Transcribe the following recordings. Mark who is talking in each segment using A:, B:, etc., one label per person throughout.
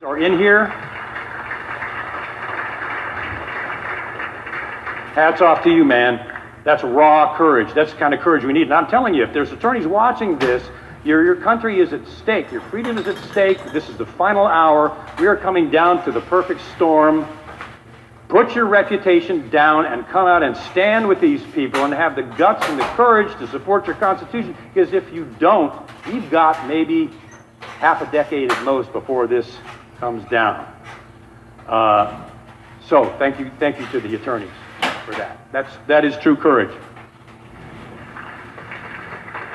A: Are in here. Hats off to you, man. That's raw courage. That's the kind of courage we need. And I'm telling you, if there's attorneys watching this, your country is at stake. Your freedom is at stake. This is the final hour. We are coming down to the perfect storm. Put your reputation down and come out and stand with these people and have the guts and the courage to support your Constitution. Because if you don't, you've got maybe half a decade at most before this comes down. So thank you to the attorneys for that. That is true courage.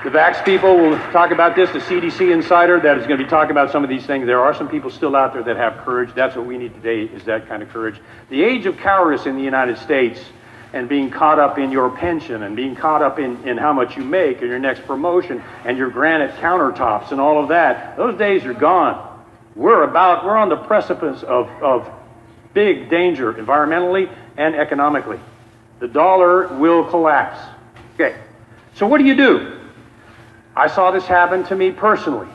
A: The Vax people will talk about this. The CDC insider that is going to be talking about some of these things. There are some people still out there that have courage. That's what we need today, is that kind of courage. The age of cowardice in the United States and being caught up in your pension and being caught up in how much you make and your next promotion and your granite countertops and all of that, those days are gone. We're on the precipice of big danger environmentally and economically. The dollar will collapse. Okay, so what do? I saw this happen to me personally.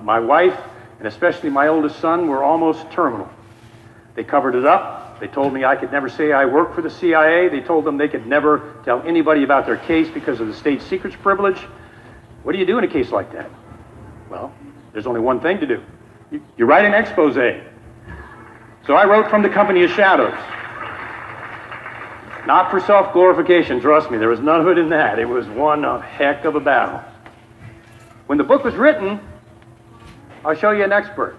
A: My wife, and especially my oldest son, were almost terminal. They covered it up. They told me I could never say I worked for the CIA. They told them they could never tell anybody about their case because of the state secrets privilege. What do you do in a case like that? Well, there's only one thing to do. You write an expose. So I wrote From the Company of Shadows. Not for self-glorification, trust me, there was none of it in that. It was one heck of a battle. When the book was written, I'll show you an excerpt.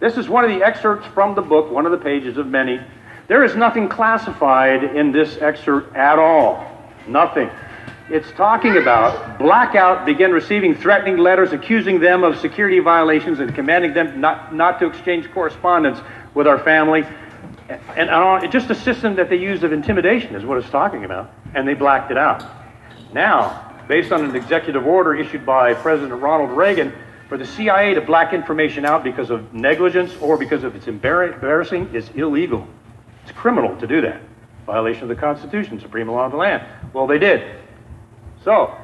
A: This is one of the excerpts from the book, one of the pages of many. There is nothing classified in this excerpt at all. Nothing. It's talking about Blackout began receiving threatening letters accusing them of security violations and commanding them not to exchange correspondence with our family. And just a system that they used of intimidation is what it's talking about. And they blacked it out. Now, based on an executive order issued by President Ronald Reagan, for the CIA to black information out because of negligence or because of it's embarrassing is illegal. It's criminal to do that. Violation of the Constitution, supreme law of the land. Well, they did. So,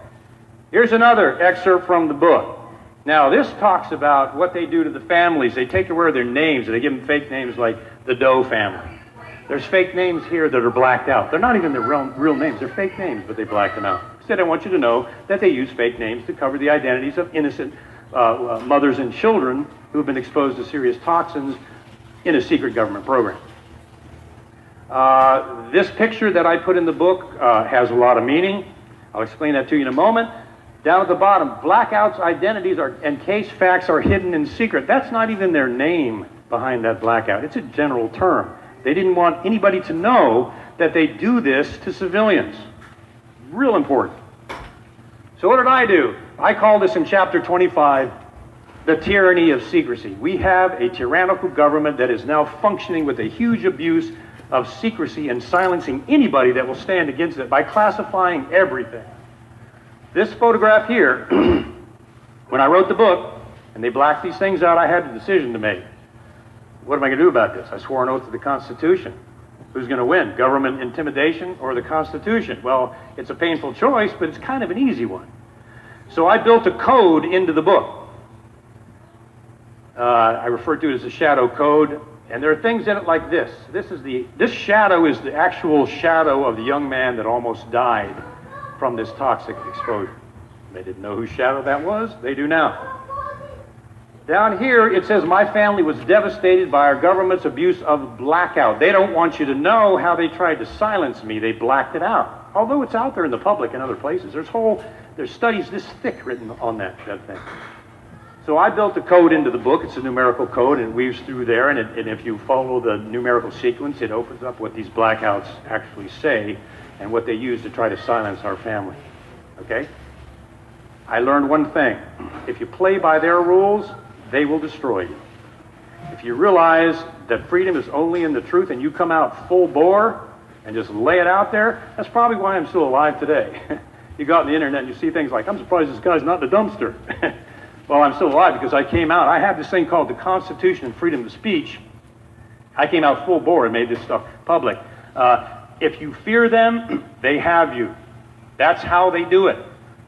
A: here's another excerpt from the book. Now, this talks about what they do to the families. They take away their names, and they give them fake names like the Doe family. There's fake names here that are blacked out. They're not even their real names. They're fake names, but they blacked them out. Instead, I want you to know that they use fake names to cover the identities of innocent mothers and children who have been exposed to serious toxins in a secret government program. This picture that I put in the book has a lot of meaning. I'll explain that to you in a moment. Down at the bottom, Blackout's identities and case facts are hidden in secret. That's not even their name behind that blackout. It's a general term. They didn't want anybody to know that they do this to civilians. Real important. So what did I do? I call this in chapter 25, the tyranny of secrecy. We have a tyrannical government that is now functioning with a huge abuse of secrecy and silencing anybody that will stand against it by classifying everything. This photograph here, when I wrote the book and they blacked these things out, I had a decision to make. What am I going to do about this? I swore an oath to the Constitution. Who's going to win? Government intimidation or the Constitution? Well, it's a painful choice, but it's kind of an easy one. So I built a code into the book. I refer to it as the shadow code, and there are things in it like this. This shadow is the actual shadow of the young man that almost died from this toxic exposure. They didn't know whose shadow that was. They do now. Down here, it says, my family was devastated by our government's abuse of blackout. They don't want you to know how they tried to silence me. They blacked it out. Although it's out there in the public in other places. There's studies this thick written on that thing. So I built a code into the book. It's a numerical code, and it weaves through there. And if you follow the numerical sequence, it opens up what these blackouts actually say and what they use to try to silence our family. Okay? I learned one thing. If you play by their rules, they will destroy you. If you realize that freedom is only in the truth and you come out full bore and just lay it out there, that's probably why I'm still alive today. You go out on the internet and you see things like, I'm surprised this guy's not in the dumpster. Well, I'm still alive because I came out. I have this thing called the Constitution and freedom of speech. I came out full bore and made this stuff public. If you fear them, they have you. That's how they do it.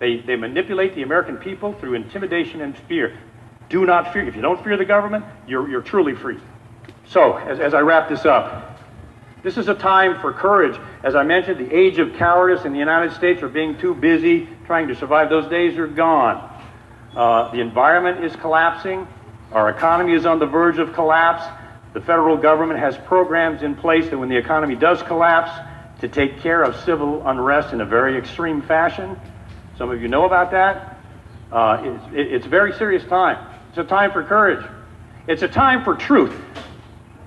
A: They manipulate the American people through intimidation and fear. Do not fear. If you don't fear the government, you're truly free. So, as I wrap this up, this is a time for courage. As I mentioned, the age of cowardice in the United States for being too busy trying to survive, those days are gone. The environment is collapsing. Our economy is on the verge of collapse. The federal government has programs in place that when the economy does collapse, to take care of civil unrest in a very extreme fashion. Some of you know about that. It's a very serious time. It's a time for courage. It's a time for truth.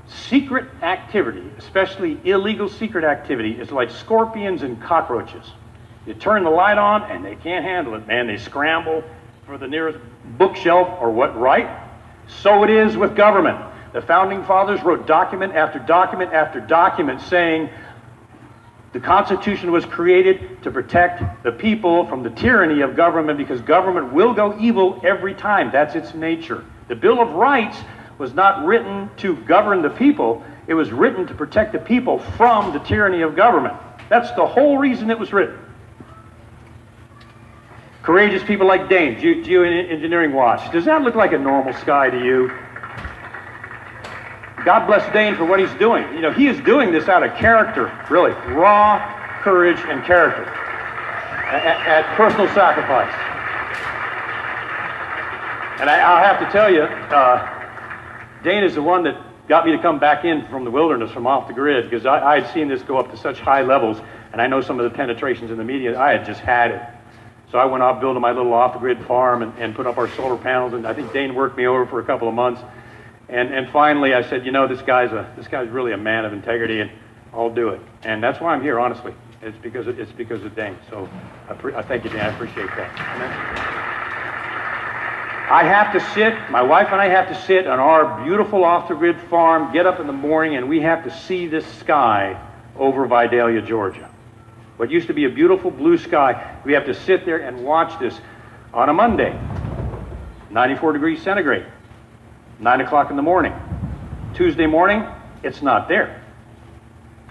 A: Secret activity, especially illegal secret activity, is like scorpions and cockroaches. You turn the light on and they can't handle it, man. They scramble for the nearest bookshelf or what, right? So it is with government. The Founding Fathers wrote document after document after document saying the Constitution was created to protect the people from the tyranny of government, because government will go evil every time. That's its nature. The Bill of Rights was not written to govern the people. It was written to protect the people from the tyranny of government. That's the whole reason it was written. Courageous people like Dane, Geoengineering Watch. Does that look like a normal sky to you? God bless Dane for what he's doing. You know, he is doing this out of character, really. Raw courage and character. At personal sacrifice. And I'll have to tell you, Dane is the one that got me to come back in from the wilderness, from off the grid, because I had seen this go up to such high levels, and I know some of the penetrations in the media. I had just had it. So I went off building my little off-the-grid farm and put up our solar panels, and I think Dane worked me over for a couple of months. And finally I said, you know, this guy's really a man of integrity, and I'll do it. And that's why I'm here, honestly. It's because of Dane. So I thank you, Dane. I appreciate that. I have to sit, my wife and I have to sit on our beautiful off-the-grid farm, get up in the morning, and we have to see this sky over Vidalia, Georgia. What used to be a beautiful blue sky, we have to sit there and watch this on a Monday, 94 degrees centigrade, 9 o'clock in the morning. Tuesday morning, it's not there.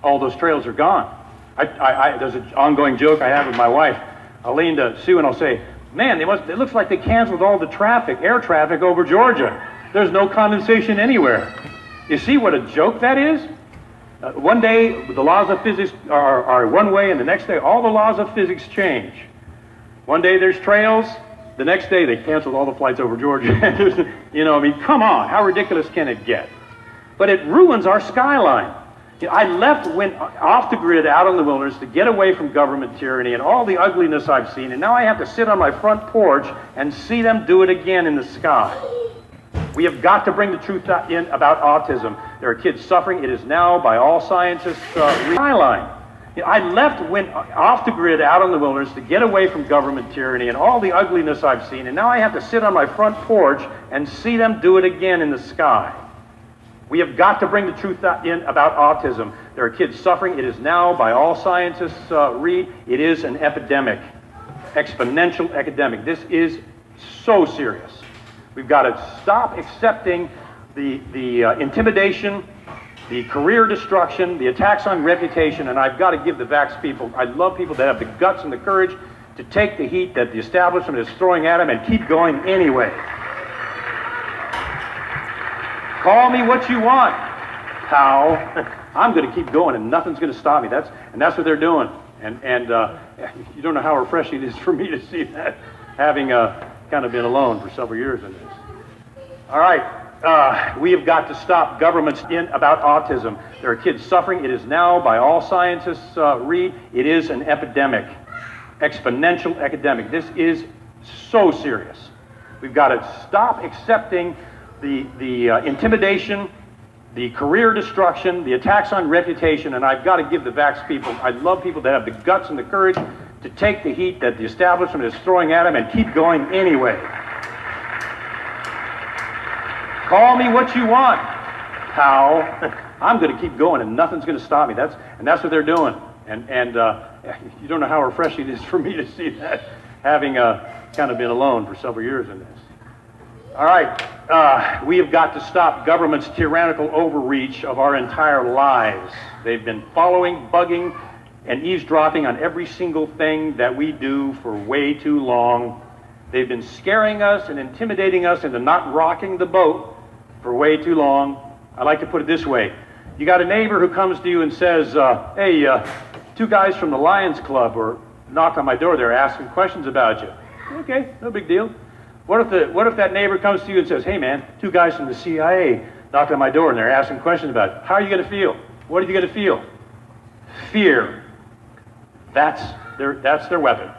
A: All those trails are gone. There's an ongoing joke I have with my wife. I'll lean to Sue and I'll say, man, it looks like they canceled all the traffic, air traffic over Georgia. There's no condensation anywhere. You see what a joke that is? One day, the laws of physics are one way, and the next day, all the laws of physics change. One day there's trails, the next day they canceled all the flights over Georgia. You know, I mean, come on, how ridiculous can it get? But it ruins our skyline. I went off the grid out in the wilderness to get away from government tyranny and all the ugliness I've seen, and now I have to sit on my front porch and see them do it again in the sky. We have got to bring the truth in about autism. There are kids suffering. It is now, by all scientists, skyline. Went off the grid out in the wilderness to get away from government tyranny and all the ugliness I've seen, and now I have to sit on my front porch and see them do it again in the sky. We have got to bring the truth in about autism. There are kids suffering. It is now, by all scientists, it is an epidemic, exponential epidemic. This is so serious. We've got to stop accepting the intimidation, the career destruction, the attacks on reputation, and I've got to give the vax people, I love people that have the guts and the courage to take the heat that the establishment is throwing at them and keep going anyway. Call me what you want, pal. I'm going to keep going, and nothing's going to stop me. That's what they're doing. And you don't know how refreshing it is for me to see that, having kind of been alone for several years in this. All right, we have got to stop governments in about autism. There are kids suffering. It is now, by all scientists, it is an epidemic, exponential epidemic. This is so serious. We've got to stop accepting the intimidation, the career destruction, the attacks on reputation, and I've got to give the vax people, I love people that have the guts and the courage to take the heat that the establishment is throwing at them and keep going anyway. Call me what you want, pal. I'm going to keep going, and nothing's going to stop me. That's what they're doing. And you don't know how refreshing it is for me to see that, having kind of been alone for several years in this. All right, we have got to stop government's tyrannical overreach of our entire lives. They've been following, bugging, and eavesdropping on every single thing that we do for way too long. They've been scaring us and intimidating us into not rocking the boat for way too long. I like to put it this way. You got a neighbor who comes to you and says, hey, two guys from the Lions Club or knocked on my door. They're asking questions about you. Okay, no big deal. What if that neighbor comes to you and says, hey man, two guys from the CIA knocked on my door and they're asking questions about you. How are you going to feel? What are you going to feel? Fear. That's their weapon.